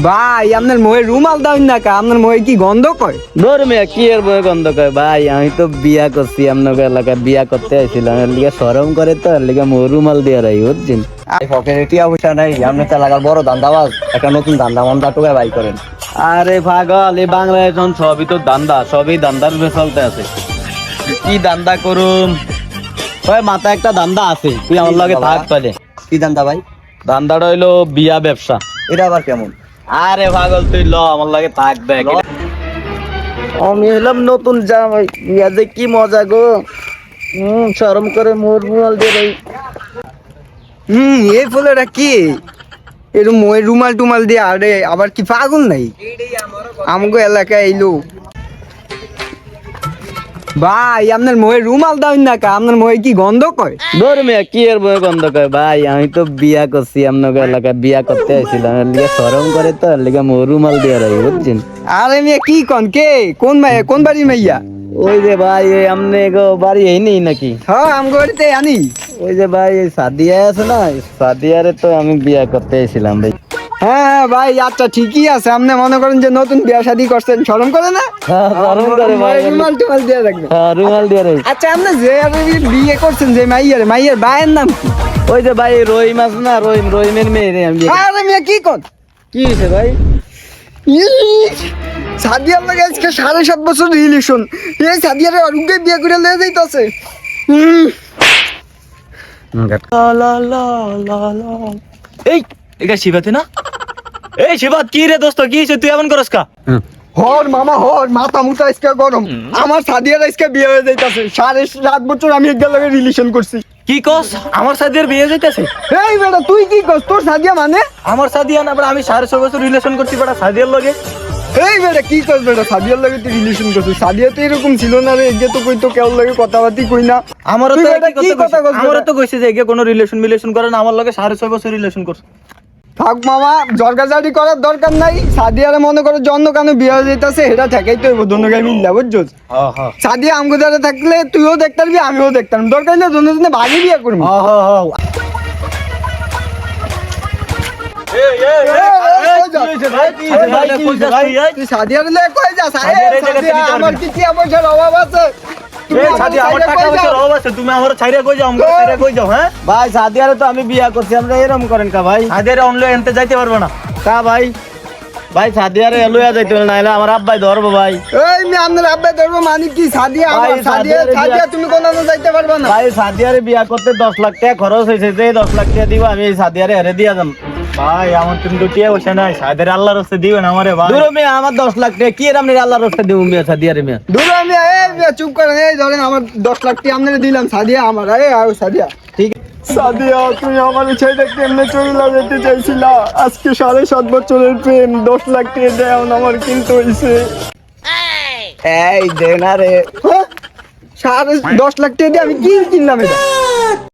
ভাই আপনার মোহে রুমাল দাও না কা, আপনার মোহে কি গন্ধ কয়? ধর মিয়া কি এর বই গন্ধ কয় ভাই, আমি তো বিয়া করছি আপনাকে এলাকায়, বিয়া করতে আইছিলাম, এর লিগে শরম করে তো, এর লিগে রুমাল দিয়ে রাই বুঝছেন। পকেটে টিয়া পয়সা নাই, আপনি তো এলাকার বড় ধান্দাবাজ, একটা নতুন ধান্দা মান্দা টোকায় বাই করেন। আরে পাগল, এই বাংলায় এখন সবই তো দান্দা, সবই দান্দার উপরে চলতে আছে। কি দান্দা করুম, ওই মাথায় একটা দান্দা আছে, তুই আমার লগে থাক তাহলে। কি ধান্দা ভাই? দান্দাটা হইলো বিয়া ব্যবসা। এটা আবার কেমন? আরে পাগল তুই ল আমার লাগে থাক দেখ। আমি হলাম নতুন জামাই, বিয়া যে কি মজা গো। শরম করে রুমাল দিয়ে দেই। এই ফুলেরা কি এরকম মোহে রুমাল টুমাল দিয়ে? আরে আবার কি পাগল নাই আমগো এলাকায় এইলো? ভাই আপনার মোহে রুমাল দাও না কা, আপনার মোহে কি গন্ধ কয়? ধর মিয়া কি এর বই গন্ধ কয় ভাই, আমি তো বিয়া করছি আপনাকে এলাকায়, বিয়া করতে আইছিলাম, এর লিগে শরম করে তো, এর লিগে রুমাল দিয়ে রাই বুঝছেন। আরে মিয়া কি কন, কে কোন মাইয়া, কোন বাড়ির মাইয়া? ওই যে ভাই এই আমনে গো বাড়ি এই নেই নাকি? হ্যাঁ আমগো বাড়িতে আনি। ওই যে ভাই এই সাদিয়া আছে না, সাদিয়ারে তো আমি বিয়া করতে আইছিলাম ভাই। হ্যাঁ ভাই আচ্ছা ঠিকই আছে, আপনি মনে করেন যে নতুন বিয়া শাদী করছেন, শরম করে না? শরম করে ভাই, রুমাল টুমাল দিয়ে রাখবেন। রুমাল দিয়ে রাই। আচ্ছা আপনি যে বিয়ে করছেন যে মাইয়ারে, মাইয়ের ভাইয়ের নাম কি? ওই যে ভাই রহিম আছে না, রহিমের মেয়ে রে আমি। আরে মিয়া কি কন? কি হয়েছে ভাই? সাদিয়ার লাগে আজকে 7.5 বছর রিলেশন, এই সাদিয়ারে অরুণকে বিয়ে করে লয়ে যাইতাছে। এই এটা শিবাতে না? এই শিবাত কি রে দোস্ত, কি হয়েছে তুই এমন করস কা? হর মামা হর, মাথা মুথা আজকে গরম। আমার সাদিয়ার আজকে বিয়ে হয়ে যাইতাছে, 7.5 বছর আমি একবার লগে রিলেশন করছি। কি কস? আমার সাদিয়ার বিয়ে যাইতেছে? এই বেটা তুই কি কস? তোর সাদিয়া মানে? আমার সাদিয়া না বড়, আমি 6.5 বছর রিলেশন করছি বড় সাদিয়ার লগে। এই বেটা কি কস বেটা, সাদিয়ার লগে তুই রিলেশন করছিস? সাদিয়া তো এরকম ছিল না রে, এগে তো কই তো কেউ লগে কথাবার্তি কই না। আমারও তুই তো বেটা কি কথা কস? আমারও তো কইছে যে এগে কোনো রিলেশন করে না, আমার লগে 6.5 বছর রিলেশন করছে। থাক মামা, জরগাজারি করার দরকার নাই। সাদিয়ারে মনে করো জন্য কানে বিয়ে হয়ে যাইতাছে, এটা ঠেকাই তো দোনোকে মিললা বুঝছস। হ্যাঁ হ্যাঁ সাদিয়া আমগো দ্বারা থাকলে তুইও দেখতে পারবি, আমিও দেখতাম, দরকার হলে দুজনে ভাগে বিয়ে করবি। হ্যাঁ। তুই সাদিয়ার লে কই যাস? সাদিয়ার এই জায়গাতে নিতে পারবি আমার না। কি টিয়া পয়সার অভাব আছে? ভাই সাদিয়ারে তো আমি বিয়া করছি, আমরা এরকম করেন কা ভাই? সাদিয়ারে অনলে এনতে যাইতে পারবো না কা ভাই? ভাই সাদিয়ারে লইয়া যাইতে না, নাইলে আমার আব্বাই ধরবো ভাই। এই মি আপনার আব্বা ধরবো মানে কি? সাদিয়া ভাই, আমার, সাদিয়া সাদিয়ারে সাদিয়া বিয়া- তুমি কোনো যাইতে পারবে না। ভাই সাদিয়ারে বিয়া করতে 10 লাখ টাকা খরচ হয়েছে, যে 10 লাখ টাকা দিব আমি এই সাদিয়ারে হেরে দিয়া যাম। ভাই আমার তুমি তো টিয়া বসে নাই, সাদিয়ারে আল্লাহর রাস্তায় দিবেন আমারে ভাই। দূর মিয়া, আমার 10 লাখ টাকা কি এর আপনি আল্লাহর রাস্তায় দিব মিয়া সাদিয়ারে মিয়া? দূর আমি, এই মিয়া চুপ করেন, এই ধরেন আমার 10 লাখ টাকা আপনাকে দিলাম, সাদিয়া আমার। এই আও সাদিয়া, ঠিক সাদিয়া তুমি আমার ছেলে কেমনে চলে যেতে চাইছিলা, আজকে 7.5 বছরের প্রেম, 10 লাখ টাকা দেও আমার কিন্তু হইছে। এই দে না রে, 10 লাখ টাকা দিয়ে আমি কি কিনলাম এটা?